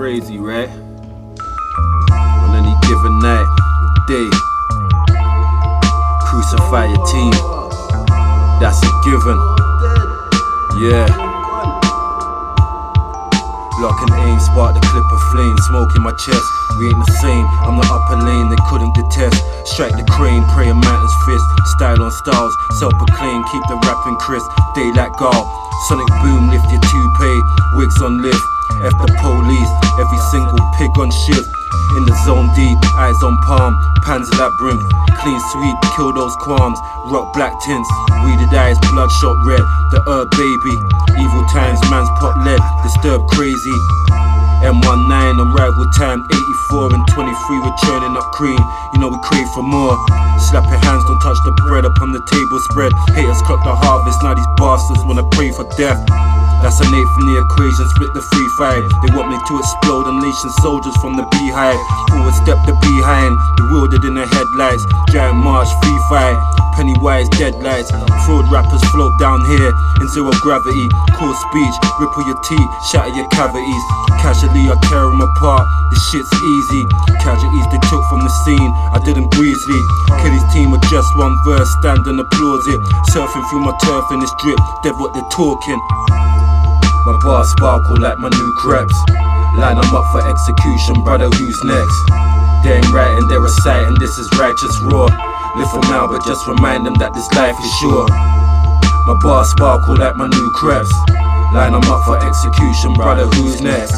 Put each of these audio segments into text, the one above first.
crazy, right? On any given night, day, crucify your team. That's a given. Yeah. Lock and aim, spark the clip of flame, smoke in my chest. We ain't the same, I'm the upper lane, they couldn't detest. Strike the crane, pray a man's fist. Style on styles, self-proclaimed, keep the rapping crisp. Daylight guard, sonic boom, lift your toupee. Wigs on lift, F the police. Every single pig on shift. In the zone deep, eyes on palm. Pan's labyrinth, clean sweep, kill those qualms. Rock black tints, weeded eyes, bloodshot red. The herb baby, evil times, man's pot lead. Disturbed crazy. M19 on rival time, 84 and 23 we're churning up cream. You know we crave for more. Slap your hands, don't touch the bread upon the table spread. Haters clock the harvest, now these bastards wanna pray for death. That's an 8 from the equation, split the 3-5. They want me to explode, unleashing soldiers from the beehive. Forward step the behind, bewildered in the headlights. Giant march, free fight, Pennywise deadlights. Fraud rappers float down here in zero gravity. Cool speech, ripple your teeth, shatter your cavities. Casually I tear them apart, this shit's easy. Casualties they took from the scene, I did them greasily. Kelly's team with just one verse, stand and applause it. Surfing through my turf in this drip, dead what they're talking. My bars sparkle like my new crepes. Line them up for execution, brother, who's next? They ain't writing, they're reciting, this is righteous raw. Live for now, but just remind them that this life is short. My bars sparkle like my new crepes. Line them up for execution, brother, who's next?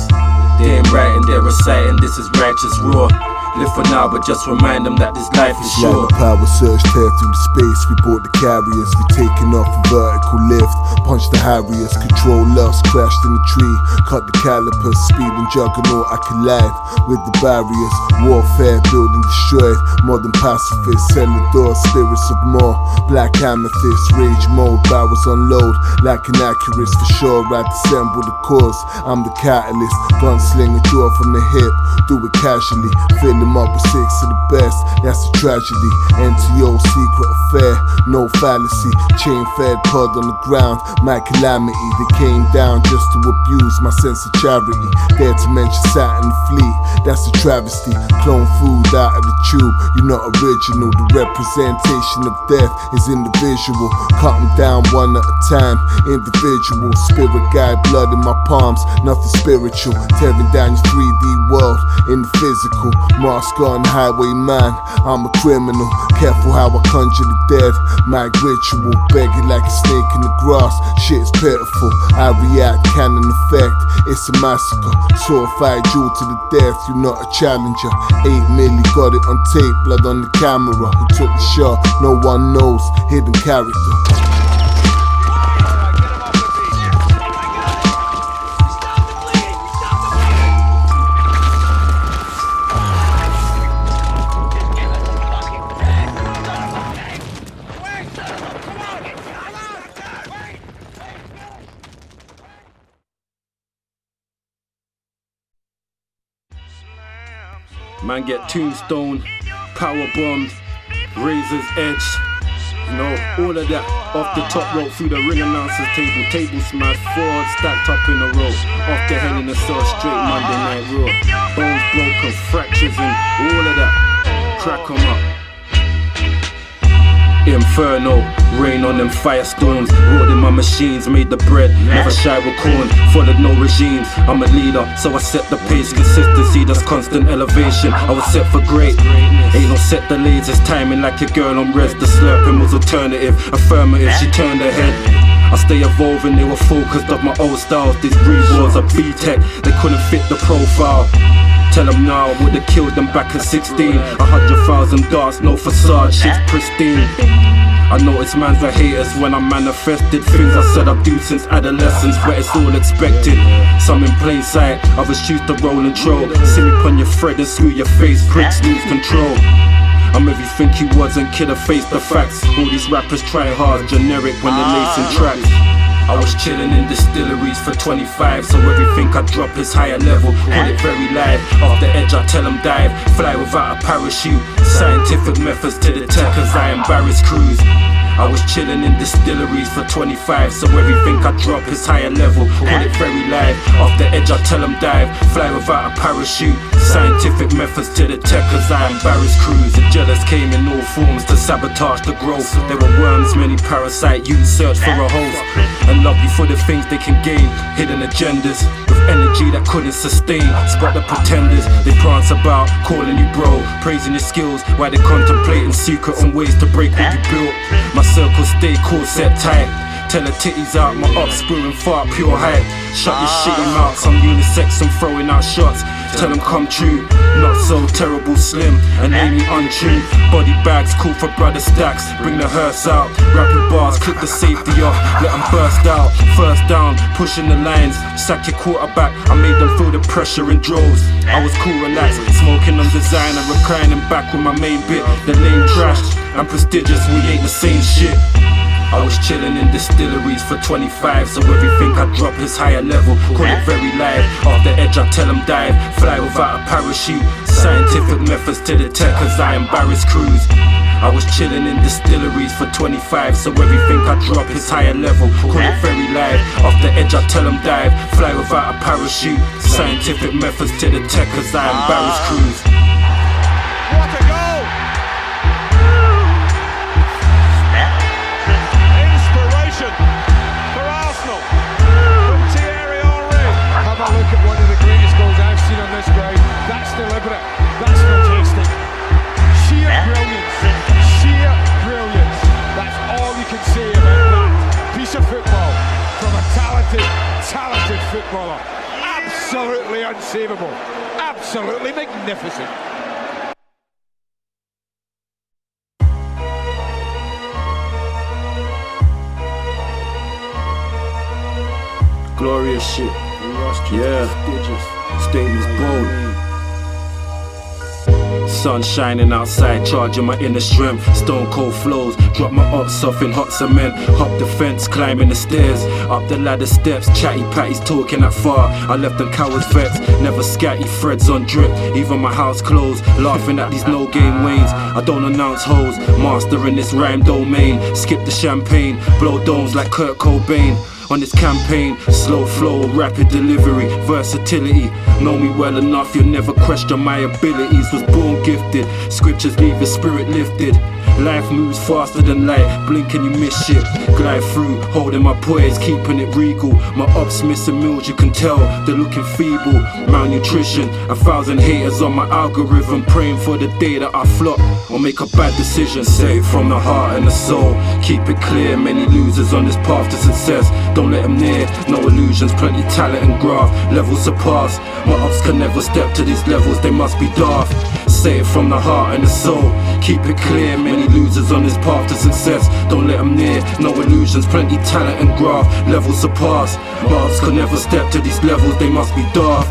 They ain't writing, they're reciting, this is righteous raw. Live for now, but just remind them that this life is short. Like a power surge tear through the space. We bought the carriers, we taking off a vertical lift. Punch the Harriers, control us, crashed in the tree. Cut the calipers, speed and juggernaut, I collide with the barriers. Warfare, building destroyed. Modern pacifists, cellar doors, spirits of more. Black amethyst, rage mode, barrels unload. Like an accurate for sure, I dissemble the cause. I'm the catalyst, gunslinger, draw from the hip. Do it casually, feeling up with 6 of the best, that's a tragedy. NTO, secret affair, no fallacy. Chain fed pod on the ground, my calamity. They came down just to abuse my sense of charity. Dare to mention Saturn fleet, that's a travesty. Clone food out of the tube, you're not original. The representation of death is in the visual. Cut them down one at a time, individual. Spirit guide, blood in my palms, nothing spiritual. Tearing down your 3D world in the physical. Mask on, highwayman, I'm a criminal. Careful how I conjure the dead. My ritual, begging like a snake in the grass. Shit's pitiful, I react, cannon effect. It's a massacre, sword-fight duel to the death. You're not a challenger. 8 milli, got it on tape, blood on the camera. Who took the shot? No one knows, hidden character. Man get tombstone, power bombed, razor's edge. You know, all of that off the top rope through the ring announcer's table. Table smash, forward stacked up in a row. Off the head in the cell, straight Monday Night Raw. Bones broken, fractures and all of that. Crack 'em up. Inferno, rain on them firestones. Wrought in my machines, made the bread. Never shy with corn, followed no regimes. I'm a leader, so I set the pace. Consistency, that's constant elevation. I was set for great. Ain't no set delays, it's timing like a girl on rest. The slurping was alternative, affirmative, she turned her head. I stay evolving, they were focused on my old styles. These rewars are B-Tech, they couldn't fit the profile. Tell them now, I would've killed them back at 16. 100,000 darts, no facade, shit's pristine. I noticed man's are haters when I manifested things I said I'd do since adolescence, but it's all expected. Some in plain sight, others choose to roll and troll. See me pon your thread and screw your face, pricks lose control. I'm everything he wasn't, kid, I face the facts. All these rappers try hard, generic when they're lacing tracks. I was chilling in distilleries for 25, so everything I drop is higher level. Hold it very live, off the edge I tell them dive. Fly without a parachute, scientific methods to the tech as I embarrass crews. I was chilling in distilleries for 25, so everything I drop is higher level. Call it very live. Off the edge I tell them dive. Fly without a parachute. Scientific methods to the tech, cause I embarrass crews. The jealous came in all forms to sabotage the growth. There were worms, many parasite youths search for a host, and love you for the things they can gain. Hidden agendas with energy that couldn't sustain. Spot the pretenders, they prance about, calling you bro, praising your skills while they contemplating secret on ways to break what you built. My circle stay cool, set tight. Tell the titties out, my ups spewing far, pure hype. Shut your shitty mouths, I'm unisex, I'm throwing out shots. Tell them come true, not so terrible slim and Amy untrue. Body bags, cool for brother stacks. Bring the hearse out, rapid bars, click the safety off, let them burst out. First down, pushing the lines, sack your quarterback. I made them feel the pressure in droves. I was cool, relaxed, smoking on design and reclining back with my main bit. The lane trashed and prestigious, we ain't the same shit. I was chilling in distilleries for 25, so everything I drop is higher level. Call it very live. Off the edge I tell them dive. Fly without a parachute. Scientific methods to the tech, cause I embarrass crews. I was chilling in distilleries for 25, so everything I drop is higher level. Call it very live. Off the edge I tell them dive. Fly without a parachute. Scientific methods to the tech, cause I embarrass crews. What a goal! For Arsenal, from Thierry Henry. Have a look at one of the greatest goals I've seen on this ground. That's deliberate, that's majestic. Sheer brilliance, sheer brilliance. That's all you can say about that piece of football from a talented footballer. Absolutely unsavable, absolutely magnificent. Glorious shit. Yeah. Statements bold. Sun shining outside, charging my inner strength. Stone cold flows, drop my ups off in hot cement. Hop the fence, climbing the stairs. Up the ladder steps, chatty patties talking that far. I left them cowards vexed, never scatty threads on drip. Even my house closed, laughing at these no game wains. I don't announce hoes, master in this rhyme domain. Skip the champagne, blow domes like Kurt Cobain. On this campaign, slow flow, rapid delivery, versatility. Know me well enough, you'll never question my abilities. Was born gifted, scriptures leave your spirit lifted. Life moves faster than light, blink and you miss shit. Glide through, holding my poise, keeping it regal. My ups missing meals, you can tell, they're looking feeble. Malnutrition, 1,000 haters on my algorithm. Praying for the day that I flop or make a bad decision. Say it from the heart and the soul, keep it clear. Many losers on this path to success, don't let them near. No illusions, plenty talent and graft. Levels surpass, my ups can never step to these levels, they must be daft. Say it from the heart and the soul, keep it clear. Many losers on this path to success, don't let them near. No illusions, plenty talent and graft. Levels surpass, my ups can never step to these levels, they must be daft.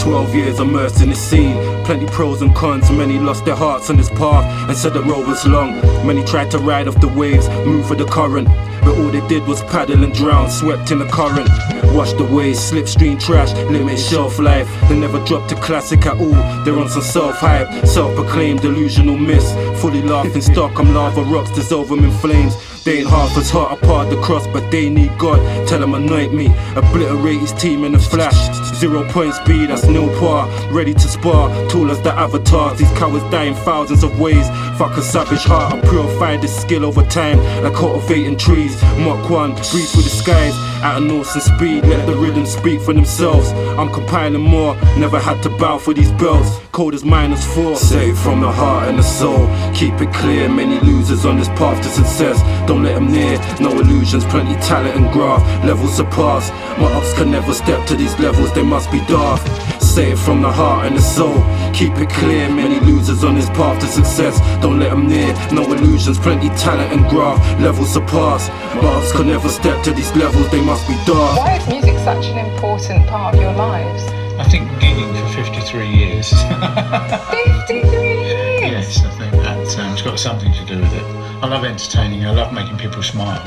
12 years immersed in the scene, plenty pros and cons. Many lost their hearts on this path and said the road was long. Many tried to ride off the waves, move with the current, but all they did was paddle and drown, swept in the current. Washed away, slipstream trash, limited shelf life. They never dropped a classic at all, they're on some self-hype, self-proclaimed delusional myths. Fully laughing stock, I'm lava rocks, dissolve them in flames. They ain't half as hot apart the cross, but they need God. Tell them anoint me, obliterate his team in a flash. 0 point speed, that's nil par. Ready to spar, tall as the avatars. These cowards die in thousands of ways. Fuck a savage heart, I purify this skill over time, like cultivating trees. Mach 1, breathe through the skies at an awesome speed, let the rhythm speak for themselves. I'm compiling more, never had to bow for these belts. Cold as -4. Say it from the heart and the soul, keep it clear. Many losers on this path to success, don't let them near. No illusions, plenty talent and graft. Levels surpass, my ups can never step to these levels, they must be daft. Say it from the heart and the soul, keep it clear. Many losers on this path to success, don't let them near. No illusions, plenty talent and graft. Levels surpass, my ups can never step to these levels, they must be daft. Why is music such an important part of your lives? I think gigging for 53 years. 53 years? Yes, I think that's got something to do with it. I love entertaining, I love making people smile.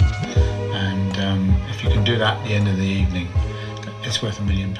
And if you can do that at the end of the evening, it's worth £1 million.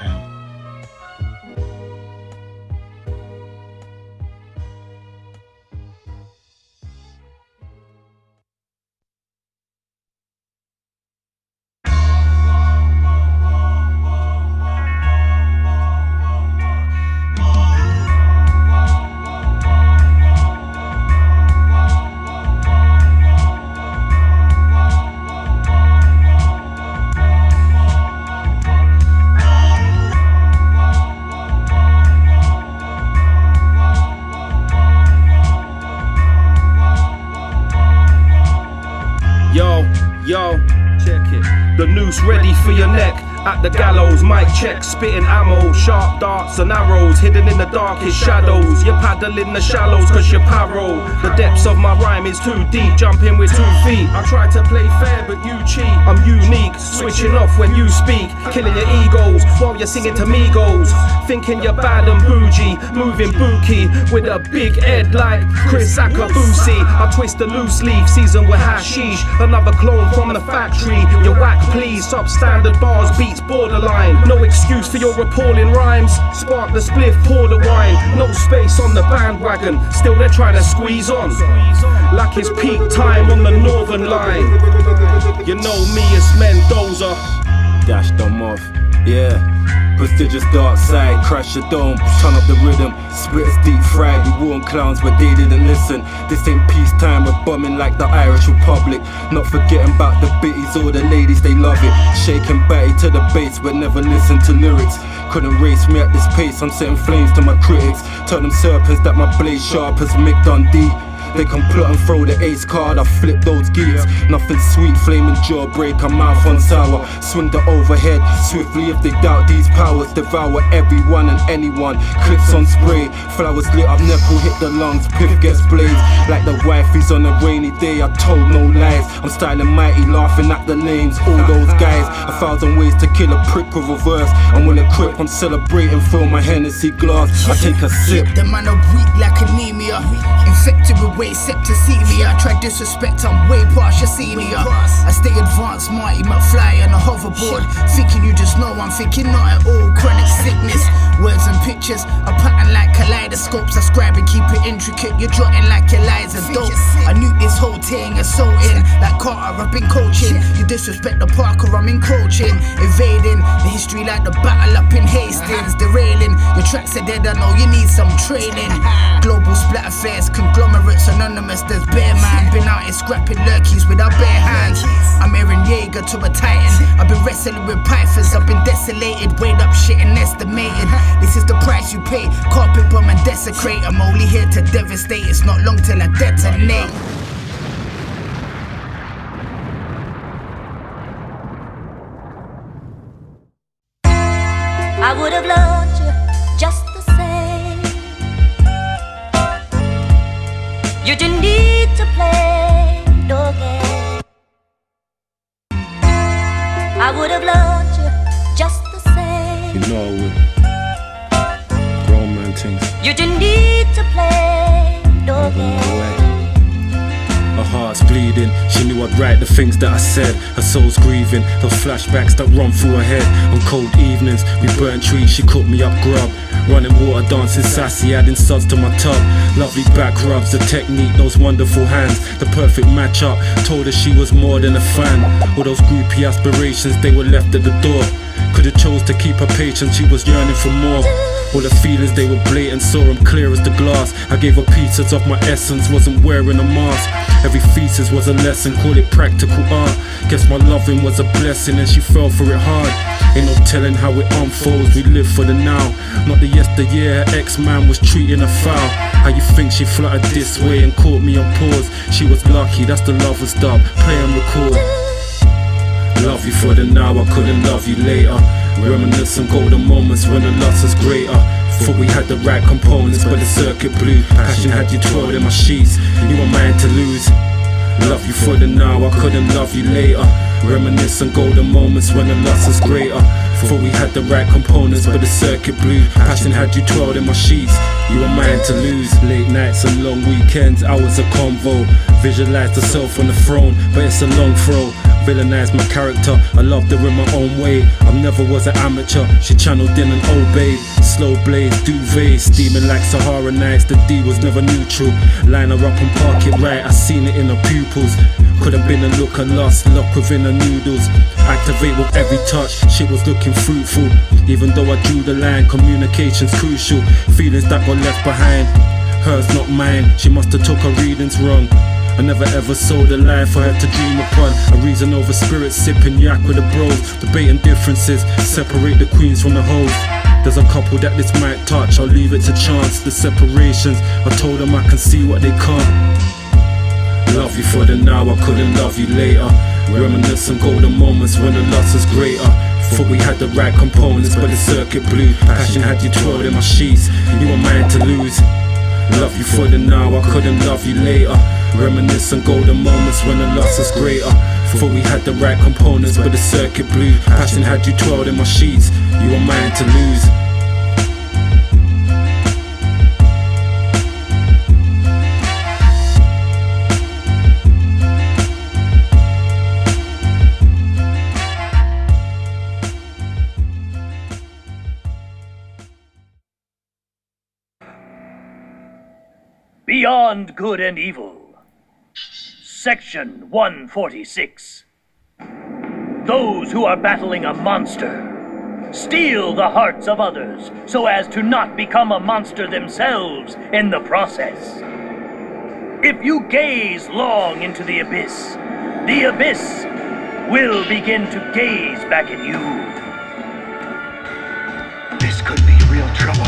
teeth for your neck. At the gallows, mic check, spitting ammo, sharp darts and arrows, hidden in the darkest shadows. You paddle in the shallows cause you're paro. The depths of my rhyme is too deep, jumping with 2 feet. I try to play fair but you cheat. I'm unique, switching off when you speak, killing your egos while you're singing to Migos. Thinking you're bad and bougie, moving bookie with a big head like Chris Akabusi. I twist a loose leaf, seasoned with hashish. Another clone from the factory. You whack please, substandard bars, beats borderline. No excuse for your appalling rhymes. Spark the spliff, pour the wine. No space on the bandwagon, still they're trying to squeeze on. Like it's peak time on the northern line. You know me, it's Mendoza. Dash them off, yeah. Prestigious dark side, crash the dome, turn up the rhythm, spirits deep fried, we warn clowns but they didn't listen. This ain't peacetime, we're bombing like the Irish Republic. Not forgetting about the bitties or the ladies, they love it. Shaking batty to the bass but never listen to lyrics. Couldn't race me at this pace, I'm setting flames to my critics. Tell them serpents that my blade sharp as Mick Dundee. They can plot and throw the ace card, I flip those geeks. Nothing sweet, flaming jawbreaker, mouth on sour. Swing the overhead swiftly if they doubt these powers. Devour everyone and anyone, clips on spray. Flowers lit up, knuckle hit the lungs, piff gets blazed. Like the wifeys on a rainy day, I told no lies. I'm styling mighty, laughing at the names, all those guys. 1,000 ways to kill a prick with a verse. I'm well equipped, I'm celebrating, fill my Hennessy glass. I take a sip. The man are weak like anemia, infected with septicemia. Try disrespect, I'm way past your senior. I stay advanced, Marty McFly on a hoverboard. Thinking you just know, I'm thinking not at all. Chronic sickness, words and pictures a pattern like kaleidoscopes. I scribe and keep it intricate. You're jotting like Eliza dope. I knew this whole thing assaulting like Carter, I've been coaching. You disrespect the Paka, I'm encroaching. Invading the history like the battle up in Hastings. Derailing, your tracks are dead, I know you need some training. Global splat affairs, conglomerates anonymous, there's bear man. Been out here scrapping lurkies with our bare hands. I'm Aaron Jaeger to a titan. I've been wrestling with pythons, I've been desolated, weighed up shit and estimated. This is the price you pay, carpet bomb and desecrate. I'm only here to devastate, it's not long till I detonate. I would have loved you just the same. You didn't need to play no game. I would have loved you just the same. You know I would. Grown man things. You didn't need to play no game. Her heart's bleeding, she knew I'd write the things that I said. Her soul's grieving, those flashbacks that run through her head. On cold evenings, we burnt trees, she cooked me up grub. Running water, dancing sassy, adding suds to my tub. Lovely back rubs, the technique, those wonderful hands. The perfect match up, told her she was more than a fan. All those groupie aspirations, they were left at the door. Could've chose to keep her patient, she was yearning for more. All the feelings, they were blatant, saw them clear as the glass. I gave her pieces of my essence, wasn't wearing a mask. Every thesis was a lesson, call it practical art. Guess my loving was a blessing and she fell for it hard. Ain't no telling how it unfolds, we live for the now. Not the yesteryear, her ex-man was treating her foul. How you think she fluttered this way and caught me on pause? She was lucky, that's the love and stop, play and record. Love you for the now, I couldn't love you later. Reminisce some golden moments when the loss was greater. Thought we had the right components, but the circuit blew. Passion had you twirled in my sheets, you were mine to lose. Love you for the now, I couldn't love you later. Reminisce some golden moments when the loss was greater. Thought we had the right components, but the circuit blew. Passion had you twirled in my sheets, you were mine to lose. Late nights and long weekends, hours of convo. Visualize herself on the throne, but it's a long throw. Villainize my character, I loved her in my own way. I never was an amateur, she channeled in and obeyed. Slow blades, duvet, steaming like Sahara nights. The D was never neutral. Line her up and park it right, I seen it in her pupils. Could have been a look of lust, lock within her noodles. Activate with every touch, shit was looking fruitful. Even though I drew the line, communication's crucial. Feelings that got left behind, hers not mine. She must have took her readings wrong. I never ever sold a lie for her to dream upon. A reason over spirit, sipping yak with the bros. Debating differences, separate the queens from the hoes. There's a couple that this might touch, I'll leave it to chance. The separations, I told them I can see what they can't. Love you for the now, I couldn't love you later. Reminisce on golden moments when the loss was greater. Thought we had the right components, but the circuit blew. Passion had you twirled in my sheets, you were mine to lose. Love you for the now, I couldn't love you later. Reminisce on golden moments when the loss was greater. Thought we had the right components, but the circuit blew. Passion had you twirled in my sheets, you were mine to lose. Beyond Good and Evil. Section 146. Those who are battling a monster steal the hearts of others so as to not become a monster themselves in the process. If you gaze long into the abyss will begin to gaze back at you. This could be real trouble.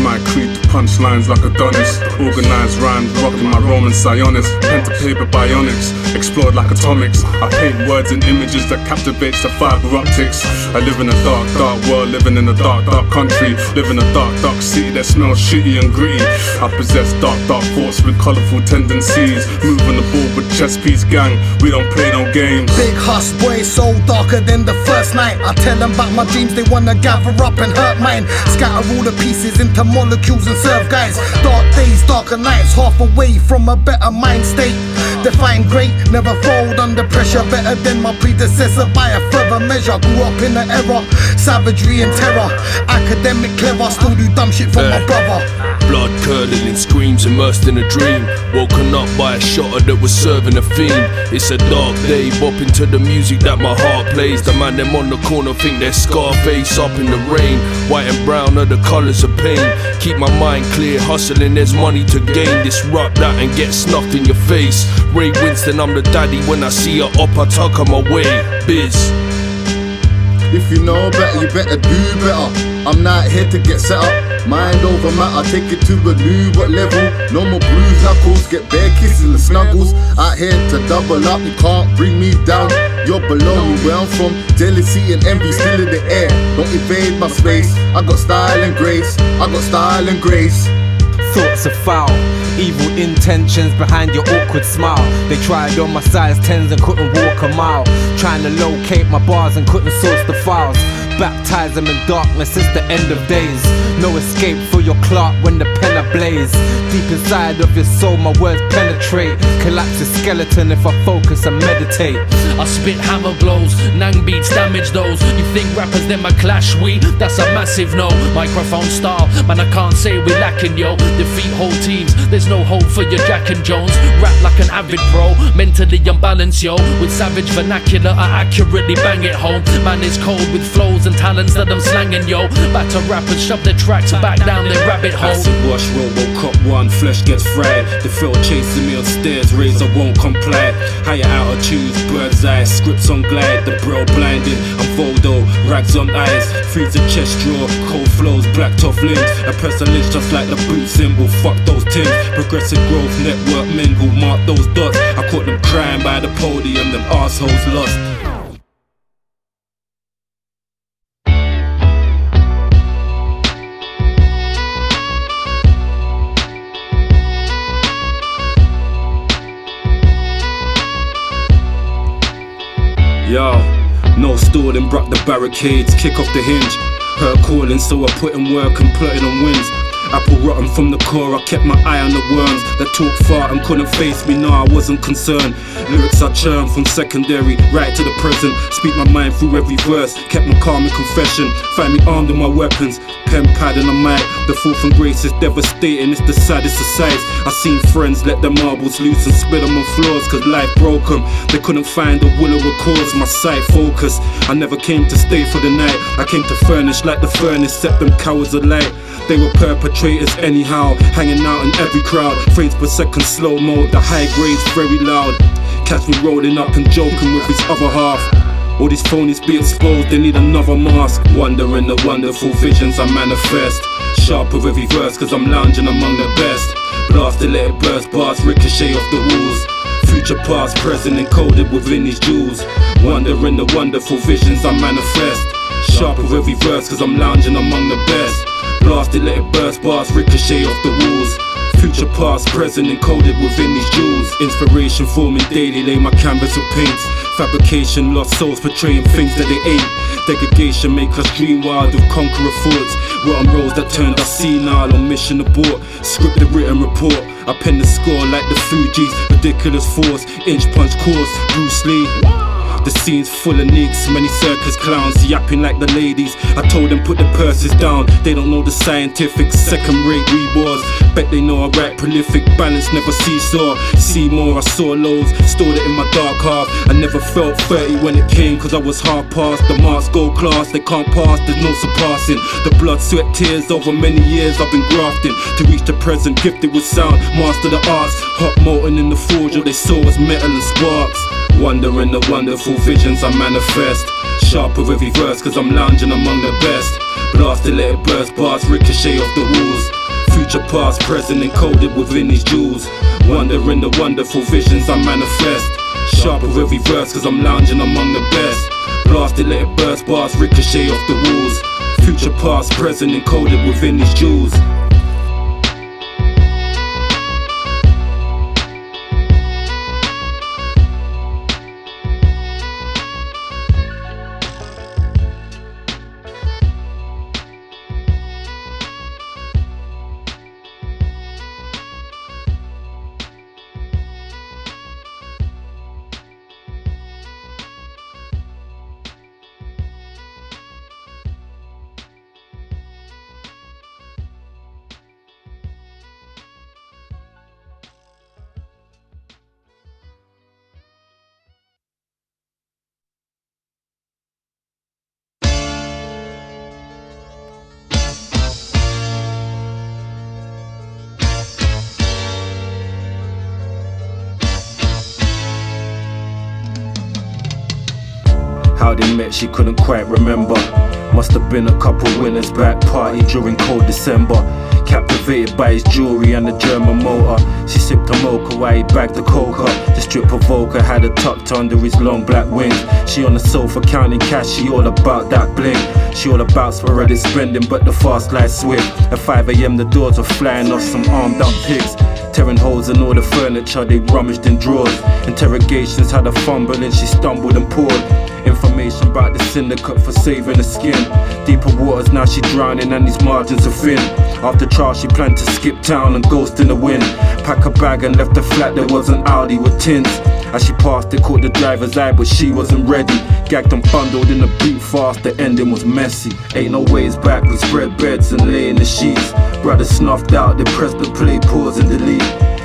My creed to punchlines like Adonis. Organized rhymes, rocking my Roman Sionis. Pen to paper bionics, explored like atomics. I paint words and images that captivates the fiber optics. I live in a dark, dark world, living in a dark, dark country. Live in a dark, dark city that smells shitty and gritty. I possess dark, dark thoughts with colorful tendencies. Moving the ball with chess piece gang, we don't play no games. Big hush boy, so darker than the first night. I tell them about my dreams, they wanna gather up and hurt mine. Scatter all the pieces into molecules and serve guys. Dark days, darker nights, half away from a better mind state. Define great, never fold under pressure. Better than my predecessor by a further measure. Grew up in the era, savagery and terror. Academic clever, still do dumb shit for my brother. Blood curdling screams immersed in a dream. Woken up by a shotter that was serving a fiend. It's a dark day, bopping to the music that my heart plays. The man them on the corner think they're Scarface up in the rain. White and brown are the colours of pain. Keep my mind clear, hustling, there's money to gain. Disrupt that and get snuffed in your face. Ray Winston, I'm the daddy. When I see her up, I tuck her my way. Biz. If you know better, you better do better. I'm not here to get set up. Mind over matter, take it to a new level. No more bruised knuckles, get bare kisses and snuggles. Out here to double up, you can't bring me down. You're below me where I'm from. Jealousy and envy still in the air. Don't invade my space. I got style and grace. I got style and grace. Thoughts are foul, evil intentions behind your awkward smile. They tried on my size 10s and couldn't walk a mile. Trying to locate my bars and couldn't source the files. Baptize them in darkness, it's the end of days. No escape for your clock when the pen ablaze. Deep inside of your soul my words penetrate. Collapse your skeleton if I focus and meditate. I spit hammer blows, nang beats damage those. You think rappers them a clash we? That's a massive no. Microphone style, man I can't say we lacking yo. Defeat whole teams, there's no hope for your Jack and Jones. Rap like an avid pro, mentally unbalanced yo. With savage vernacular I accurately bang it home. Man is cold with flows and talents that I'm slanging yo. Batter rappers shove their tracks back down their rabbit hole. Acid wash, Robocop 1, flesh gets fried. The field chasing me on stairs, razor won't comply. Higher altitudes, bird's eye, scripts on glide. The bro blinded, I'm Voldo, rags on eyes. Freezer chest drawer, cold flows, black tough limbs. A person lives just like the boot symbol, fuck those tins. Progressive growth, network mingle, mark those dots. I caught them crying by the podium, them arseholes lost. Yo, no stool and broke the barricades, kick off the hinge. Her calling, so I put in work and plotted on wins. Apple rotten from the core, I kept my eye on the worms that talk far and couldn't face me, no I wasn't concerned. Lyrics I churn from secondary right to the present. Speak my mind through every verse, kept my calm in confession. Find me armed with my weapons, pen, pad and a mic. The fall from grace is devastating, it's the saddest of sights. I seen friends let their marbles loose and spill them on floors, cause life broke them. They couldn't find a will or a cause, my sight focus. I never came to stay for the night, I came to furnish like the furnace, set them cowards alight. They were perpetrators anyhow, hanging out in every crowd. Frames per second slow-mo, the high grades very loud. Catch me rolling up and joking with his other half. All these phonies be exposed, they need another mask. Wonder in the wonderful visions I manifest. Sharp with every verse, cause I'm lounging among the best. Blast it, let it burst, bars ricochet off the walls. Future, past, present, encoded within these jewels. Wonder in the wonderful visions I manifest. Sharp with every verse, cause I'm lounging among the best. Blast it, let it burst, bars ricochet off the walls. Future, past, present, encoded within these jewels. Inspiration forming daily, lay my canvas with paints. Fabrication, lost souls portraying things that they ain't. Degradation make us dream wild with conqueror thoughts. Rotten roads that turned us senile on mission abort. Script the written report, I pen the score like the Fugees. Ridiculous force, inch punch course, Bruce Lee. The scene's full of nicks, many circus clowns yapping like the ladies. I told them put the purses down, they don't know the scientific second-rate rewards. Bet they know I write prolific, balance never seesaw. See more, I saw lows, stored it in my dark half. I never felt 30 when it came, cause I was half past. The marks gold class, they can't pass, there's no surpassing. The blood, sweat, tears, over many years I've been grafting. To reach the present, gifted with sound, master the arts. Hot molten in the forge, all they saw was metal and sparks. Wonder in the wonderful visions I manifest. Sharp with every verse, cause I'm lounging among the best. Blast it, let it burst, bars ricochet off the walls. Future, past, present, encoded within these jewels. Wonder in the wonderful visions I manifest. Sharp with every verse, cause I'm lounging among the best. Blast it, let it burst, bars ricochet off the walls. Future, past, present, encoded within these jewels. How they met she couldn't quite remember. Must have been a couple winners back, party during cold December. Captivated by his jewelry and the German motor. She sipped a mocha while he bagged the coca. The strip provoker had her tucked under his long black wings. She on the sofa counting cash, she all about that bling. She all about sporadic spending, but the fast life swift. At 5 AM the doors were flying off some armed up pigs. Tearing holes in all the furniture, they rummaged in drawers. Interrogations had her fumbling, she stumbled and poured information about the syndicate for saving her skin. Deeper waters, now she drowning and these margins are thin. After trial she planned to skip town and ghost in the wind. Pack a bag and left the flat, there was an Audi with tints. As she passed it caught the driver's eye, but she wasn't ready. Gagged and bundled in a boot fast, the ending was messy. Ain't no ways back, we spread beds and lay in the sheets. Brothers snuffed out, they pressed the play, pause and delete.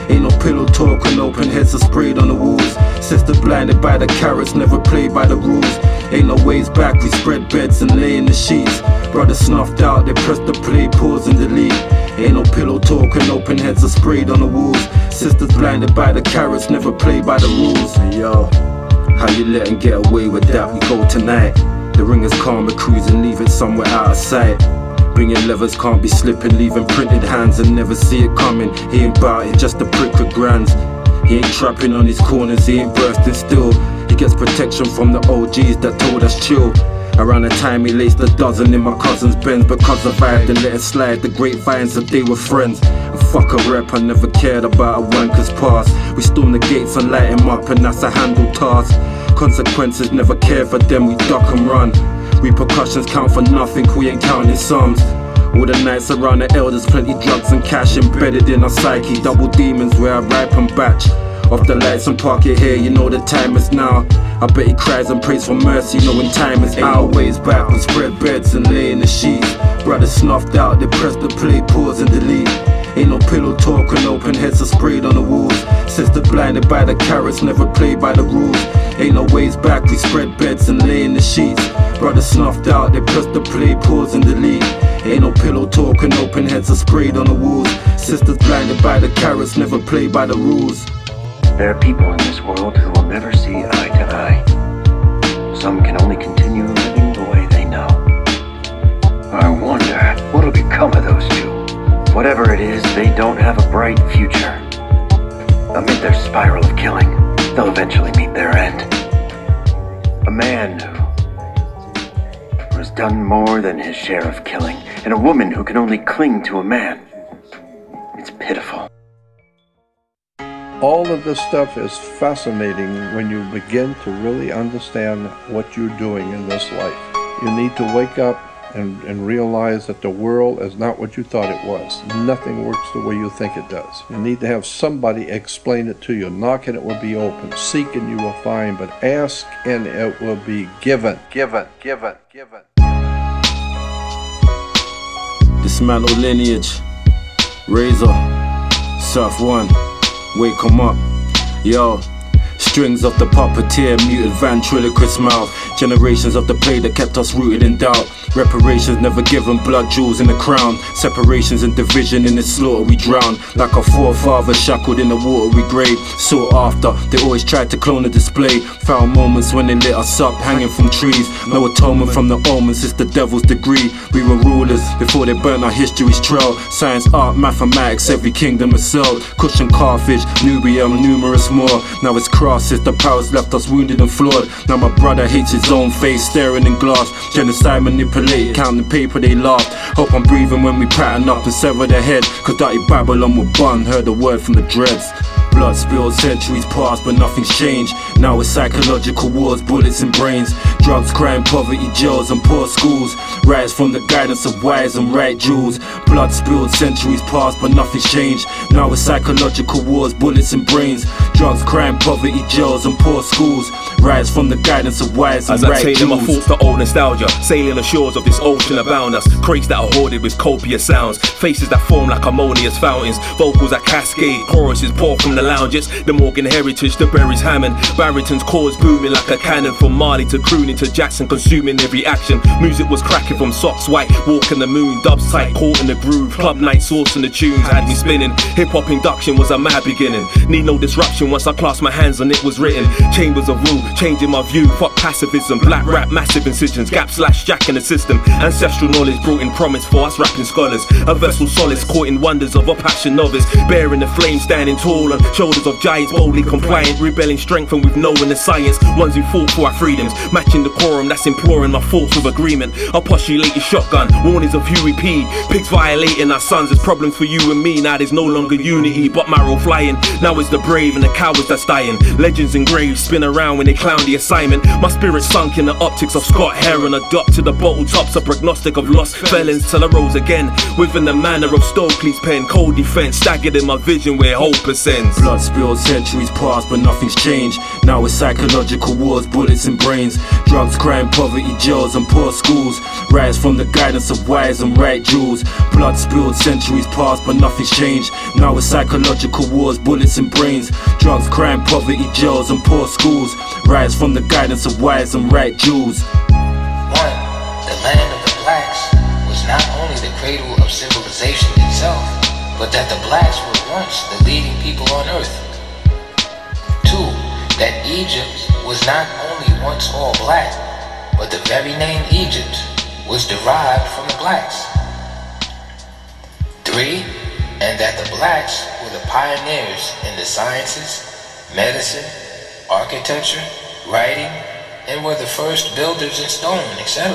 Ain't no pillow talk and open heads are sprayed on the walls. Sister blinded by the carrots, never played by the rules. Ain't no ways back, we spread beds and lay in the sheets. Brothers snuffed out, they pressed the play, pause and delete. Ain't no pillow talk and open heads are sprayed on the walls. Sisters blinded by the carrots, never played by the rules. Hey yo, how you let 'em get away with that? We go tonight. The ringers calm, cruising, leave it somewhere out of sight. Bringing levers, can't be slipping, leaving printed hands and never see it coming. He ain't bout it, just a prick with grands. He ain't trapping on his corners, he ain't bursting still. He gets protection from the OGs that told us chill. Around the time he laced a dozen in my cousin's Benz, because I vibed and let it slide. The grapevines that they were friends. And fuck a rep, I never cared about a wanker's past. We storm the gates and light him up, and that's a handled task. Consequences, never care for them, we duck and run. Repercussions count for nothing, we ain't counting sums. All the nights around the elders, plenty drugs and cash embedded in our psyche. Double demons where I ripe and batch. Off the lights and park it here, you know the time is now. I bet he cries and prays for mercy, knowing time is out. Ways back, we spread beds and lay in the sheets. Brothers snuffed out, they press the play, pause and delete. Ain't no pillow talk and open heads are sprayed on the walls. Sister blinded by the carrots, never played by the rules. Ain't no ways back, we spread beds and lay in the sheets. Brothers snuffed out, they press the play, pause and delete. Ain't no pillow talk and open heads are sprayed on the walls. Sisters blinded by the carrots, never played by the rules. There are people in this world who will never see eye to eye. some can only continue living the way they know. I wonder what'll become of those two. Whatever it is, they don't have a bright future. Amid their spiral of killing, they'll eventually meet their end. A man who has done more than his share of killing, and a woman who can only cling to a man. It's pitiful. All of this stuff is fascinating when you begin to really understand what you're doing in this life. You need to wake up and realize that the world is not what you thought it was. Nothing works the way you think it does. You need to have somebody explain it to you. Knock and it will be open. Seek and you will find, but ask and it will be given. Given. Dismantled Lineage, Razor, Safwan, wake 'em up, yo. Strings of the puppeteer, muted ventriloquist mouth. Generations of the play that kept us rooted in doubt. Reparations never given, blood jewels in the crown. Separations and division in the slaughter we drown. Like our forefathers shackled in the watery grave. Sought after, they always tried to clone the display. Found moments when they lit us up, hanging from trees. No atonement from the omens, it's the devil's degree. We were rulers before they burnt our history's trail. Science, art, mathematics, every kingdom assailed. Cushion, Carthage, Nubia, numerous more. Now it's crosses, the powers left us wounded and flawed. Now my brother hates his own face, staring in glass. Genocide manipulated, counting paper they laughed. Hope I'm breathing when we pattern up and sever their head. Cause dirty Babylon will bun, heard the word from the dreads. Blood spilled, centuries passed, but nothing's changed. Now it's psychological wars, bullets and brains. Drugs, crime, poverty, jails and poor schools. Rise from the guidance of wise and right jewels. Blood spilled, centuries passed, but nothing's changed. Now it's psychological wars, bullets and brains. Drugs, crime, poverty, jails and poor schools. Rise from the guidance of wise and right jewels. As I tailor my thoughts to old nostalgia, sailing the shores of this ocean around us. Crates that are hoarded with copious sounds. Faces that form like harmonious fountains. Vocals that cascade, choruses pour from the lounges. The Morgan heritage, the Berry's Hammond. Baritons chords booming like a cannon. From Marley to crooning to Jackson, consuming every action. Music was cracking from socks white, walking the moon. Dubs tight, caught in the groove. Club night sauce and the tunes had me spinning. Hip hop induction was a mad beginning. Need no disruption once I clasped my hands and it was written. Chambers of rule, changing my view. Fuck pacifism, black rap, massive incisions. Gap slash jack in the system. Ancestral knowledge brought in promise for us rapping scholars. A vessel solace, caught in wonders of a passion novice. Bearing the flame, standing tall on shoulders of giants, boldly compliant, rebelling strengthened with knowing the science. Ones who fought for our freedoms, matching the quorum that's imploring my thoughts with agreement. A postulated shotgun, warnings of Huey P. Pigs violating our sons, there's problems for you and me. Now there's no longer unity, but marrow flying. Now it's the brave and the cowards that's dying. Legends engraved, spin around when they clown the assignment. My spirit sunk in the optics of Scott Heron. A duck to the bottle tops, a prognostic of lost felons till I rose again. Within the manner of Stokely's pen, cold defense, staggered in my vision where hope ascends. Blood spilled, centuries passed, but nothing's changed. Now it's psychological wars, bullets and brains. Drugs, crime, poverty, jails and poor schools. Rise from the guidance of wise and right jewels. Blood spilled, centuries passed, but nothing's changed. Now it's psychological wars, bullets and brains. Drugs, crime, poverty, jails and poor schools. Rise from the guidance of wise and right jewels. One, the land of the blacks was not only the cradle of civilization itself, but that the blacks were once the leading people on earth. Two, that Egypt was not only once all black, but the very name Egypt was derived from the blacks. Three, and that the blacks were the pioneers in the sciences, medicine, architecture, writing, and were the first builders in stone, etc.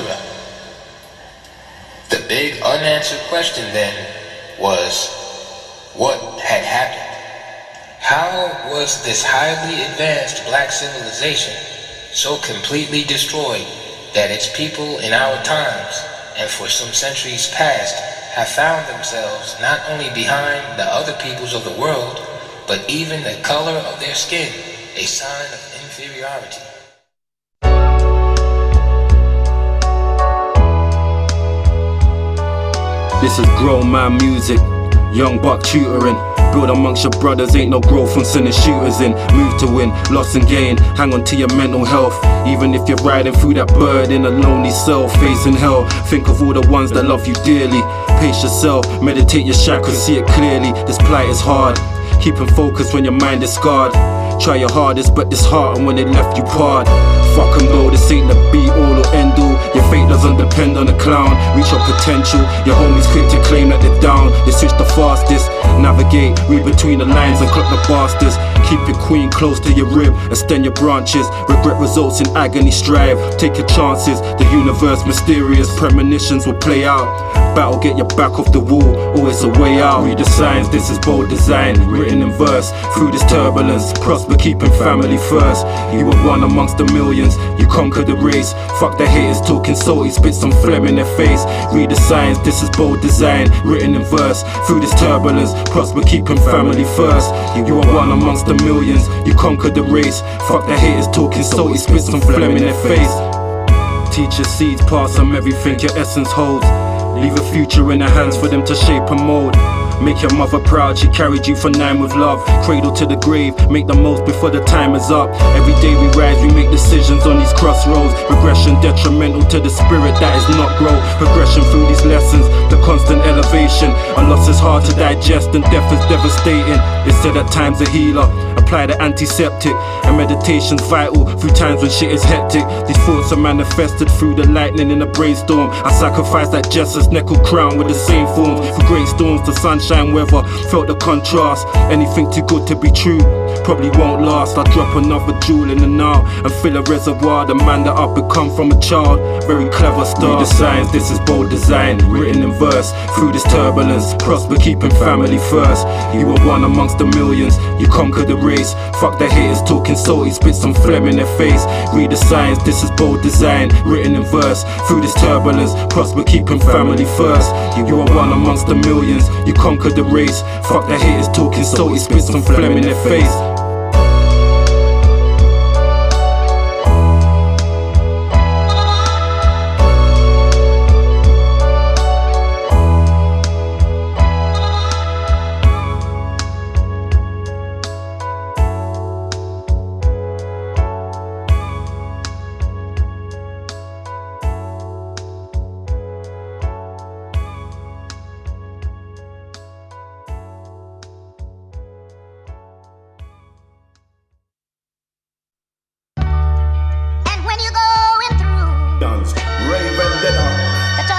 The big unanswered question then was, what had happened? How was this highly advanced black civilization so completely destroyed that its people in our times and for some centuries past have found themselves not only behind the other peoples of the world, but even the color of their skin, a sign of inferiority? This is grown man music, young buck tutoring. Build amongst your brothers, ain't no growth from sending shooters in. Move to win, loss and gain, hang on to your mental health. Even if you're riding through that bird in a lonely cell, facing hell, think of all the ones that love you dearly. Pace yourself, meditate your chakras, see it clearly. This plight is hard, keeping focus when your mind is scarred. Try your hardest, but disheartened when they left you part. Fuck 'em though, this ain't the be all or end all. Your fate doesn't depend on a clown. Reach your potential, your homies quick to claim that they're down. They switch the fastest, navigate, read between the lines and clock the bastards. Keep your queen close to your rib, extend your branches. Regret results in agony, strive, take your chances. The universe mysterious, premonitions will play out. Battle, get your back off the wall, always a way out. Read the signs, this is bold design, written in verse. Through this turbulence, prosper keeping family first. You were one amongst the millions, you conquered the race. Fuck the haters talking salty, spit some phlegm in their face. Read the signs, this is bold design, written in verse. Through this turbulence, prosper keeping family first. You were one amongst the millions, you conquered the race. Fuck the haters talking salty, spit some phlegm in their face. Teach your seeds, pass them everything your essence holds. Leave a future in their hands for them to shape and mold. Make your mother proud, she carried you for 9 with love. Cradle to the grave, make the most before the time is up. Every day we rise, we make decisions on these crossroads. Regression detrimental to the spirit that is not grow. Progression through these lessons, the constant elevation. A loss is hard to digest and death is devastating. They said that time's a healer, apply the antiseptic. And meditation's vital through times when shit is hectic. These thoughts are manifested through the lightning in a brainstorm. I sacrifice that jester's necklace crown with the same forms. For great storms, the sunshine weather, felt the contrast. Anything too good to be true probably won't last. I drop another jewel in the now and fill a reservoir. The man that I've become from a child, very clever star. Read the signs, this is bold design, written in verse. Through this turbulence, prosper keeping family first. You were one amongst the millions, you conquered the race. Fuck the haters talking salty, spit some phlegm in their face. Read the signs, this is bold design, written in verse. Through this turbulence, prosper keeping family first. You were one amongst the millions, you conquered the race. Fuck the haters talking salty, spit some phlegm in their face.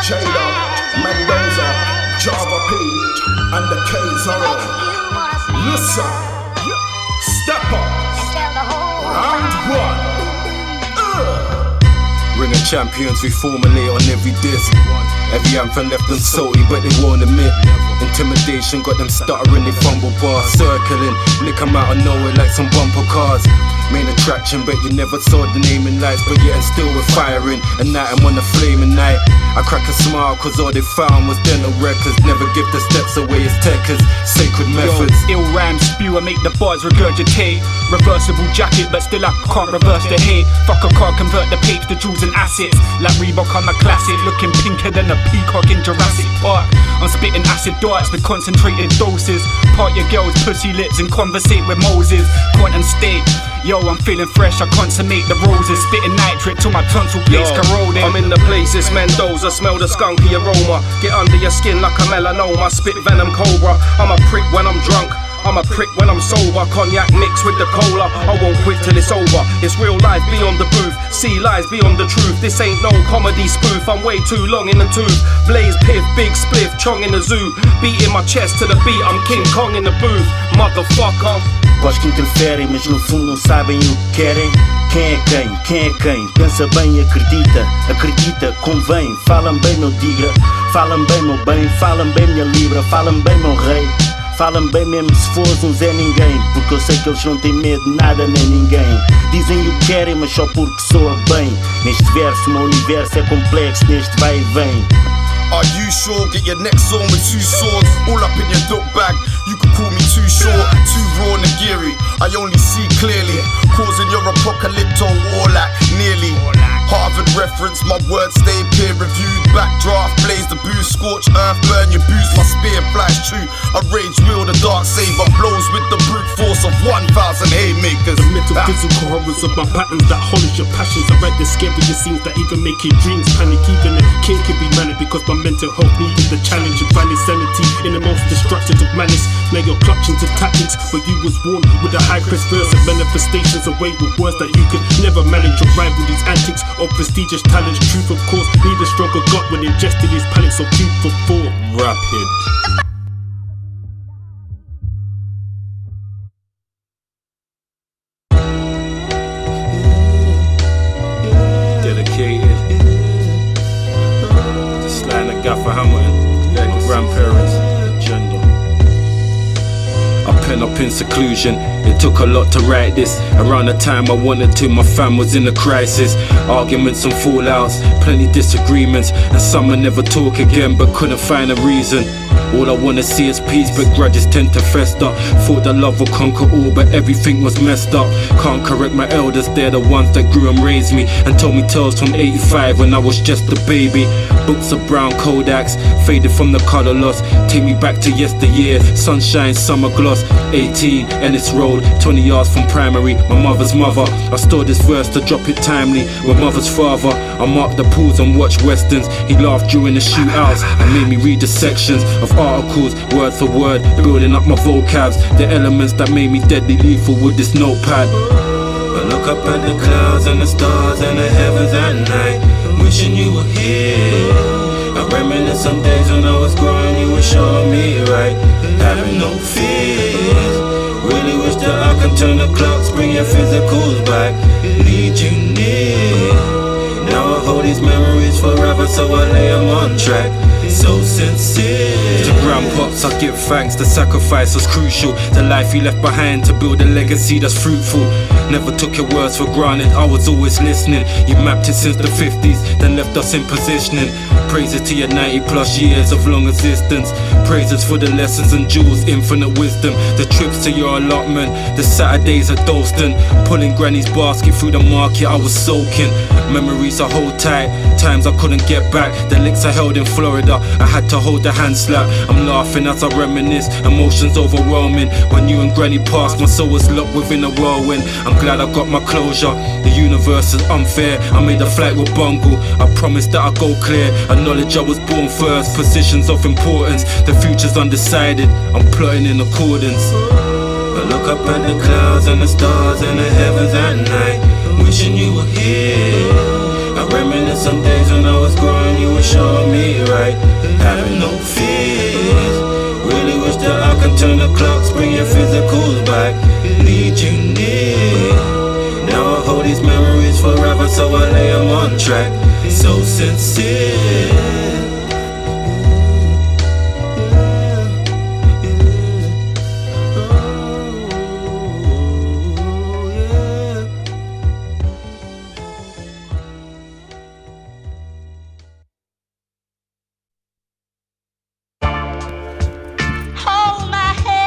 Jaydar, Mendoza, Java P, and the K.Zorro. Listen, step up, round one. Ring of champions, we formulate on every disc. Every anthem left them salty, but they won't admit. Intimidation got them stuttering, they fumble bars. Circling, lick them out of nowhere like some bumper cars. Main attraction, but you never saw the name in lights. But yet and still we're firing, a night I'm on a flaming night. I crack a smile cause all they found was dental records. Never give the steps away as techers, sacred methods. Yo, ill rhymes spew and make the bars regurgitate. Reversible jacket but still I can't reverse the hate. Fuck a car, convert the papes to jewels and assets. Like Reebok on a classic, looking pinker than a peacock in Jurassic Park. I'm spitting acid darts with concentrated doses. Part your girl's pussy lips and conversate with Moses. Quantum state, yo, I'm feeling fresh, I consummate the roses. Spitting nitrate till my tonsil plates corroding. I'm in the place, it's Mendoza, smell the skunky aroma. Get under your skin like a melanoma, spit venom cobra. I'm a prick when I'm drunk, I'm a prick when I'm sober. Cognac mixed with the cola, I won't quit till it's over. It's real life beyond the booth, see lies beyond the truth. This ain't no comedy spoof, I'm way too long in the tooth. Blaze piff, big spliff, chong in the zoo. Beating my chest to the beat, I'm King Kong in the booth, motherfucker. Voz que interferem, mas no fundo não sabem o que querem. Quem é quem? Quem é quem? Pensa bem, acredita, acredita, convém. Falam bem, meu digra, falam bem, meu bem. Falam bem, minha libra, falam bem, meu rei. Falam bem mesmo se fores um Zé Ninguém. Porque eu sei que eles não têm medo de nada nem ninguém. Dizem o que querem, mas só porque soa bem. Neste verso, o meu universo é complexo, neste vai e vem. Are you sure? Get your neck sewn with 2 swords, all up in your duck bag. You could call me too short, too raw nigiri. I only see clearly, causing your apocalypto warlike nearly. Harvard reference, my words stay peer reviewed. Backdraft, blaze the boost, scorch earth, burn your boots. My spear flies true. I rage wield a dark saber, blows with the brute force of 1,000 haymakers. The metaphysical horrors of my patterns that hollows your passions. I read the scariest scenes that even make your dreams panic. Even a king can be manic because my mental health needed the challenge of valid sanity. in the most destructive of manners. Now you're clutching to tactics where you was born with a high-pressed verse and manifestations away with words that you could never manage. Your rival these antics of prestigious talents. Truth, of course, need a stronger gut when ingested these pallets of food for thought. Rapid. Dedicated to Sly Agatha Hamilton, their grandparents, agenda. I pen up in seclusion. It took a lot to write this. Around the time I wanted to, my fam was in a crisis. Arguments and fallouts, plenty disagreements, and some I never talk again but couldn't find a reason. All I wanna see is peace, but grudges tend to fester. Thought that love would conquer all, but everything was messed up. Can't correct my elders, they're the ones that grew and raised me, and told me tales from 85 when I was just a baby. Books of brown Kodaks, faded from the colour loss. Take me back to yesteryear, sunshine, summer gloss. 18, Ennis Road, 20 yards from primary, my mother's mother. I store this verse to drop it timely, with mother's father. I marked the pools and watched westerns. He laughed during the shootouts and made me read the sections of articles, word for word, building up my vocabs. The elements that made me deadly lethal with this notepad. I look up at the clouds and the stars and the heavens at night, wishing you were here. I reminisce some days when I was growing, you were showing me right, having no fears. Really wish that I could turn the clocks, bring your physicals back, need you near. Now I hold these memories forever, so I lay them on track. So sincere. To grandpops I give thanks, the sacrifice was crucial. The life he left behind to build a legacy that's fruitful. Never took your words for granted, I was always listening. You mapped it since the 50s, then left us in positioning. Praises to your 90 plus years of long existence. Praises for the lessons and jewels, infinite wisdom. The trips to your allotment, the Saturdays at Dalston. Pulling granny's basket through the market, I was soaking. Memories I hold tight, times I couldn't get back. The licks I held in Florida, I had to hold the hand slap. I'm laughing as I reminisce, emotions overwhelming. When you and granny passed, my soul was locked within a whirlwind. I'm glad I got my closure, the universe is unfair. I made the flight with bungle, I promised that I'd go clear. Acknowledge I was born first, positions of importance. The future's undecided, I'm plotting in accordance. I look up at the clouds and the stars and the heavens at night, wishing you were here. I reminisce some days when I was growing, you were showing me right, having no fears. Really wish that I could turn the clocks, bring your physicals back, need you near. Now I hold these memories forever, so I lay them on track. So sincere.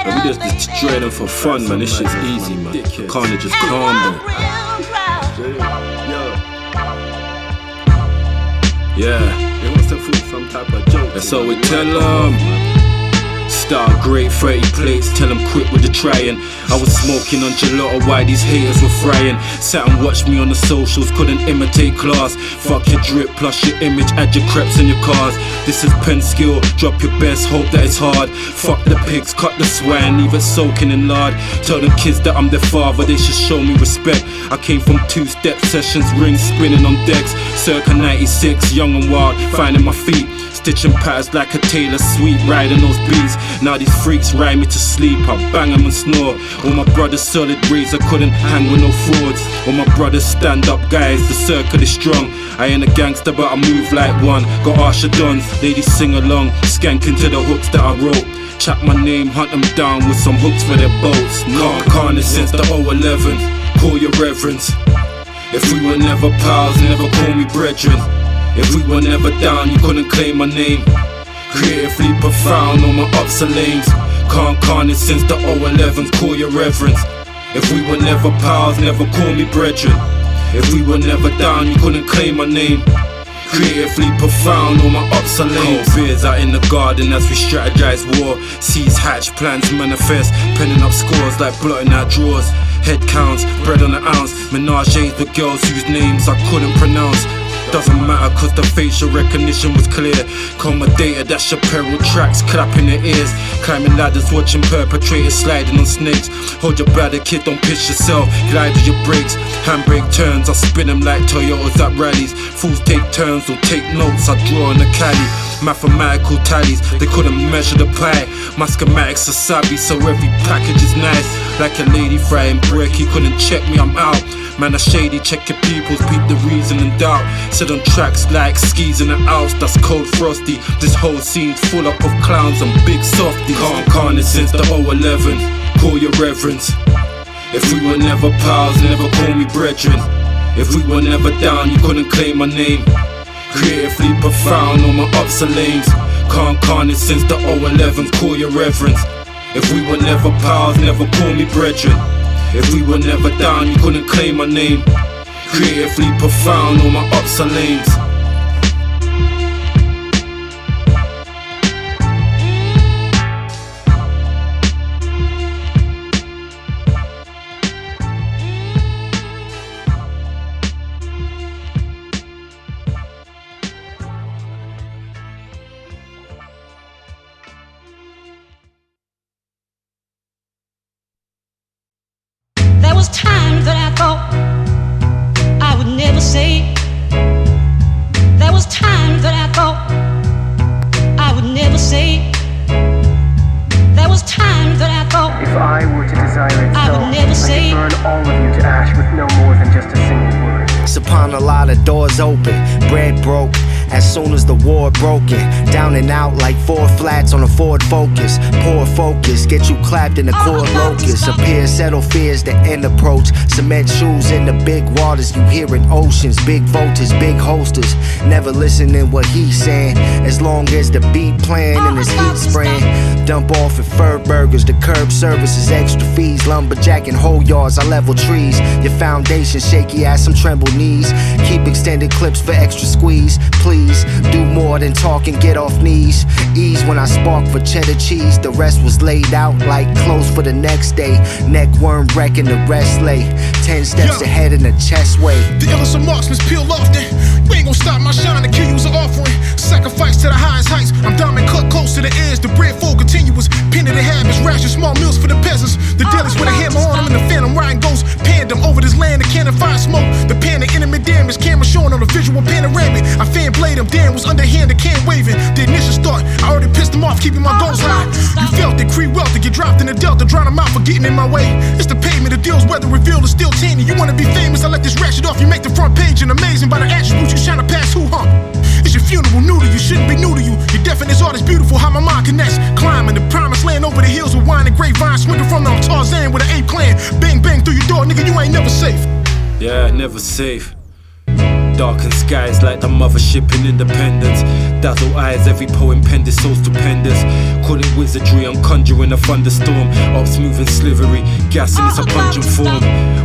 We just destroy them for fun, man. This shit's easy, man. Carnage is calm, man. Yeah. They want to put some type of joke. That's all we tell them. Start great 30 plates, tell them quit with the trying. I was smoking on gelato while these haters were frying. Sat and watched me on the socials, couldn't imitate class. Fuck your drip plus your image, add your creps in your cars. This is pen skill, drop your best, hope that it's hard. Fuck the pigs, cut the swine, leave it soaking in lard. Tell them kids that I'm their father, they should show me respect. I came from 2-step sessions, rings spinning on decks. Circa 96, young and wild, finding my feet. Stitching patterns like a tailor, sweet riding those beats. Now these freaks ride me to sleep, I bang them and snore. All my brothers solid razor, couldn't hang with no frauds. All my brothers stand up guys, the circle is strong. I ain't a gangster but I move like one. Got Arsha Dons, ladies sing along, skanking to the hooks that I wrote. Chap my name, hunt them down with some hooks for their boats. Carnage since the 011, call your reverence. If we were never pals, never call me brethren. If we were never down, you couldn't claim my name. Creatively profound, all my ups and lanes. Can't carnage since the 011, call your reverence. If we were never pals, never call me brethren. If we were never down, you couldn't claim my name. Creatively profound, all my ups and lanes. Cold beers out in the garden as we strategize war. Seeds hatch, plans manifest, penning up scores like blotting out drawers. Head counts, bread on an ounce. Menages with girls whose names I couldn't pronounce. Doesn't matter cause the facial recognition was clear. Accommodated, that's your peril tracks, clapping their ears. Climbing ladders, watching perpetrators sliding on snakes. Hold your bladder, kid, don't piss yourself. Glide with your brakes, handbrake turns. I spin them like Toyotas at rallies. Fools take turns, don't take notes, I draw in the caddy. Mathematical tallies, they couldn't measure the pie. My schematics are savvy, so every package is nice. Like a lady frying brekkie, couldn't check me, I'm out. Man, I shady, check your peoples, peep the reason and doubt. Sit on tracks like skis in the house, that's cold frosty. This whole scene's full up of clowns and big softies. Can't Carnage since the 011, call your reverence. If we were never pals, never call me brethren. If we were never down, you couldn't claim my name. Creatively profound, all my ups and lanes. Can't Carnage since the 011, call your reverence. If we were never pals, never call me brethren. If we were never down, you couldn't claim my name. Creatively profound, all my ups and lanes. There was times that I thought I would never say. There was times that I thought I would never say. There was times that I thought if I were to desire it I would never say. I could burn all of you to ash with no more than just a single word. Upon a lot of doors open, bread broke as soon as the war broken. Down and out like 4 flats on a Ford Focus. Poor focus, get you clapped in the cord locust. Appear, settle fears, the end approach. Cement shoes in the big waters. You hearing oceans, big voltage, big holsters. Never listening what he's saying. As long as the beat playing and his heat spraying. Dump off at fur burgers, the curb service is extra fees. Lumberjack and whole yards, I level trees. Your foundation shaky ass, some tremble knees. Keep extended clips for extra squeeze. Please do more than talk and get off knees. Ease when I spark for cheddar cheese. The rest was laid out like clothes for the next day. Neck worm wrecking the rest lay. 10 steps ahead in the chest way. The illest of marksmen peel off then. You ain't gon' stop my shine, the kill you's an offering. Sacrifice to the highest heights. I'm diamond cut close to the edge. The bread full continuous. Pin of the habits, ration small meals for the peasants. The dealers with a hammer on them and the phantom riding ghosts. Panned them over this land, the cannon fire smoke. The panic, intimate damage, camera showing on the visual panoramic. I fan blade him, damn was underhanded, can't waving. The initial start, I already pissed them off, keeping my goals high. You felt it, Cree wealth to get dropped in the delta, drown them out for getting in my way. It's the pavement, the deals, whether revealed or still tanny. You wanna be famous, I let this ratchet off. You make the front page and amazing by the attributes you trying to pass. Who, huh? It's your funeral, new to you, shouldn't be new to you. Your definite art is beautiful, how my mind connects. Climbing the promised land over the hills with wine and grapevine. Swinging from the Tarzan with an ape clan. Bang, bang through your door, nigga, you ain't never safe. Yeah, never safe. Darkened skies like the mothership in Independence. Dazzle eyes, every poem penned is so stupendous. Call it wizardry, I'm conjuring a thunderstorm. Ops moving slivery, gassing is a pungent form.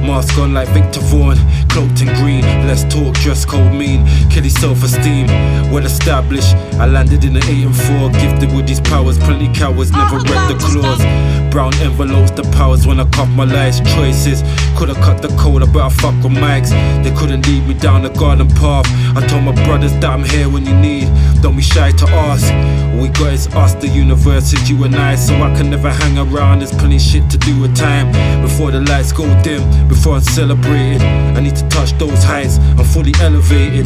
Mask on like Victor Vaughan, cloaked in green. Less talk, dress code mean. Kill his self-esteem, well established. I landed in an 8 and 4, gifted with these powers. Plenty cowards, never read the clause. Brown envelopes, the powers when I cut my life's choices. Could've cut the code, I better fuck with mics. They couldn't lead me down the garden path. I told my brothers that I'm here when you need. Don't be shy to ask. All we got is us, the universe is you and I. So I can never hang around, there's plenty shit to do with time. Before the lights go dim, before I'm celebrated, I need to touch those heights, I'm fully elevated.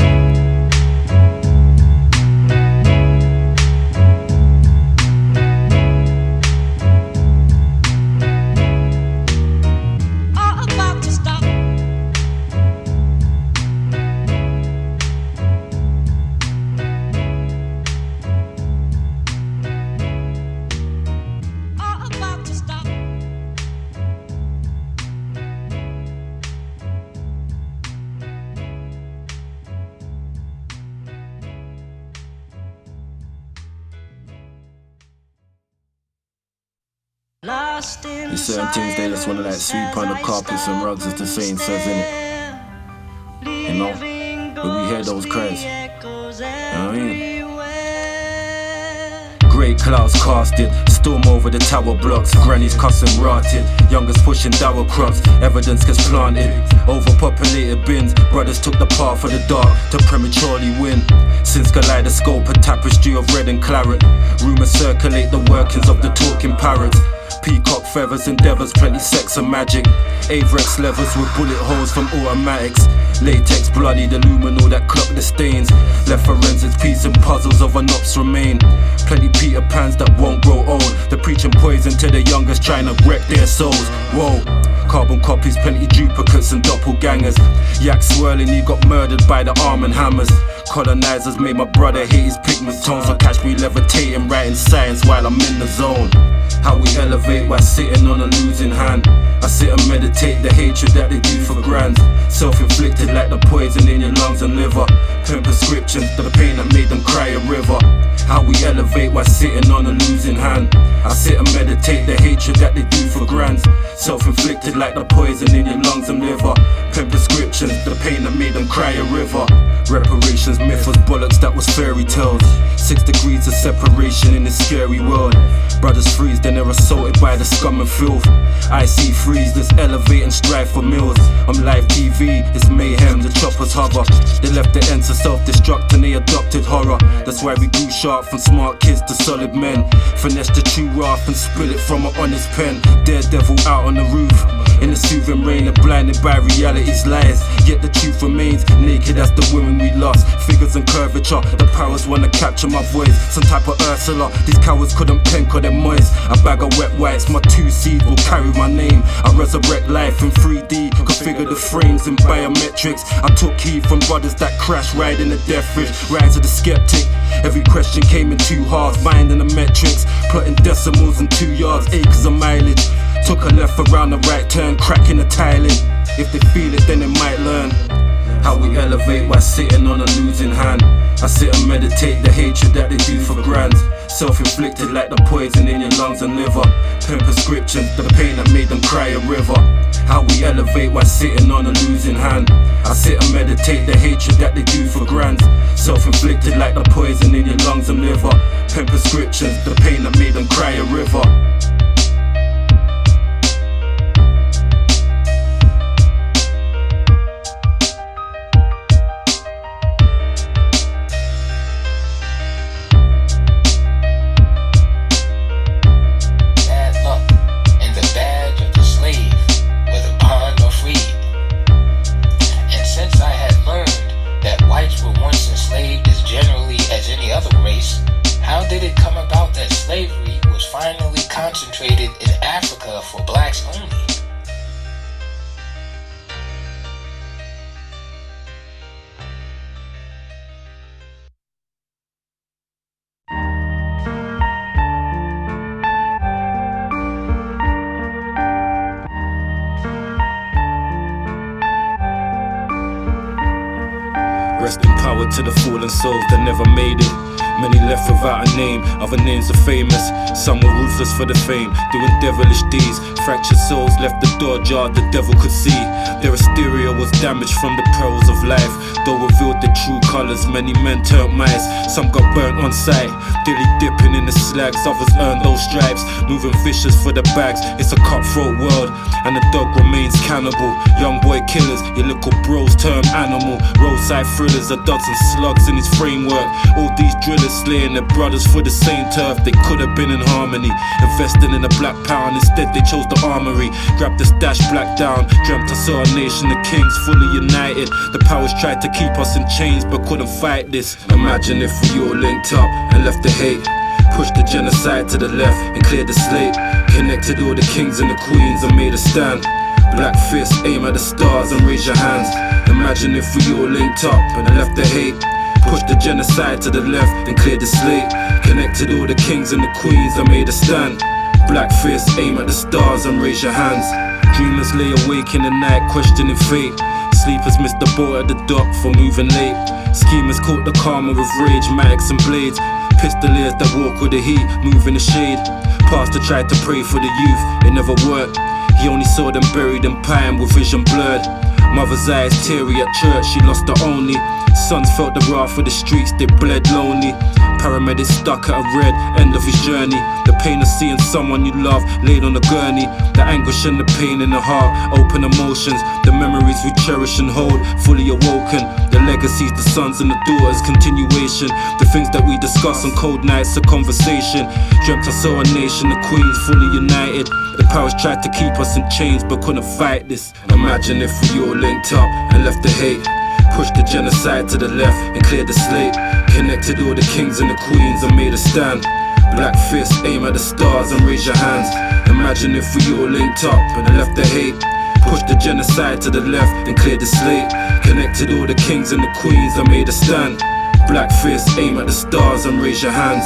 There's certain things they just wanna like sweep on the carpets and rugs, as the saying says, innit? You know? But we hear those cries. You know what I mean? Grey clouds casted, Storm over the tower blocks, grannies cussing rotted, youngest pushing dour crops, evidence gets planted. Overpopulated bins, brothers took the path of the dark to prematurely win. Since kaleidoscope, a tapestry of red and claret, rumours circulate the workings of the talking parrots. Peacock feathers, endeavours, plenty sex and magic. Avrex levers with bullet holes from automatics. Latex bloodied aluminal that clock the stains. Left forensics, piece and puzzles of an ops remain. Plenty Peter Pans that won't grow old. They're preaching poison to the youngest, trying to wreck their souls. Whoa. Carbon copies, plenty duplicates and doppelgangers. Yak swirling, he got murdered by the arm and hammers. Colonizers made my brother hate his pigment tones. So catch me levitating, writing science while I'm in the zone. How we elevate while sitting on a losing hand. I sit and meditate the hatred that they do for grands. Self-inflicted like the poison in your lungs and liver. Pen prescriptions, the pain that made them cry a river. How we elevate while sitting on a losing hand. I sit and meditate the hatred that they do for grands. Self-inflicted like the poison in your lungs and liver. Pen prescriptions, the pain that made them cry a river. Reparations, myth was bollocks, that was fairy tales. 6 degrees of separation in this scary world. Brothers freeze, then they're assaulted by the scum and filth. I see freeze, let's elevate and strive for meals. I'm live TV, it's mayhem, the choppers hover. They left the ends to self-destruct and they adopted horror. That's why we grew sharp from smart kids to solid men. Finesse the true wrath and spill it from an honest pen. Daredevil out on the roof, in the soothing rain and blinded by reality's lies. Yet the truth remains, naked as the women we lost. Figures and curvature, the powers wanna capture my voice. Some type of Ursula, these cowards couldn't pen cause they're moist. A bag of wet wipes, my 2 seeds will carry my name. I resurrect life in 3D, configure the frames in biometrics. I took heed from brothers that crash right in the death ridge. Rise of the skeptic, every question came in 2 halves, minding the metrics, plotting decimals in 2 yards, acres of mileage. Took a left around the right turn, cracking the tiling. If they feel it, then they might learn. How we elevate while sitting on a losing hand. I sit and meditate the hatred that they do for grands. Self-inflicted like the poison in your lungs and liver. Pen prescriptions, the pain that made them cry a river. How we elevate while sitting on a losing hand. I sit and meditate the hatred that they do for grands. Self-inflicted like the poison in your lungs and liver. Pen prescriptions, the pain that made them cry a river. Concentrated in Africa for blacks only. Rest in power to the fallen souls that never made it. Many left without a name, other names are famous. Some were ruthless for the fame, doing devilish deeds. Fractured souls left the door ajar, the devil could see. Their exterior was damaged from the perils of life. Though revealed the true colours, many men turned mice. Some got burnt on sight, dilly dipping in the slags. Others earned those stripes, moving vicious for the bags. It's a cutthroat world, and the dog remains cannibal. Young boy killers, your little bros turn animal. Roadside thrillers, a dozen slugs in his framework. All these drillers slaying their brothers for the same turf. They could have been in harmony, investing in a black pound. Instead they chose the armory, grabbed the stash black down. Dreamt I saw a nation of kings fully united. The powers tried to keep us in chains but couldn't fight this. Imagine if we all linked up and left the hate. Pushed the genocide to the left and cleared the slate. Connected all the kings and the queens and made a stand. Black fist, aim at the stars and raise your hands. Imagine if we all linked up and left the hate. Pushed the genocide to the left and cleared the slate. Connected all the kings and the queens and made a stand. Black fist, aim at the stars and raise your hands. Dreamers lay awake in the night questioning fate. Sleepers missed the boat at the dock for moving late. Schemers caught the karma with rage, mags and blades. Pistoliers that walk with the heat, move in the shade. Pastor tried to pray for the youth, it never worked. He only saw them buried in pine with vision blurred. Mother's eyes teary at church, she lost her only. Sons felt the wrath of the streets, they bled lonely. paramedic stuck at a red end of his journey. The pain of seeing someone you love laid on a gurney. The anguish and the pain in the heart, open emotions. The memories we cherish and hold, fully awoken. The legacies, the sons and the daughters, continuation. The things that we discuss on cold nights, a conversation. Dreamt I saw a nation, the queens fully united. The powers tried to keep us in chains but couldn't fight this. Imagine if we all linked up and left the hate. Pushed the genocide to the left and cleared the slate. Connected all the kings and the queens and made a stand. Black fist, aim at the stars and raise your hands. Imagine if we all linked up and left the hate. Pushed the genocide to the left and cleared the slate. Connected all the kings and the queens and made a stand. Black fist, aim at the stars and raise your hands.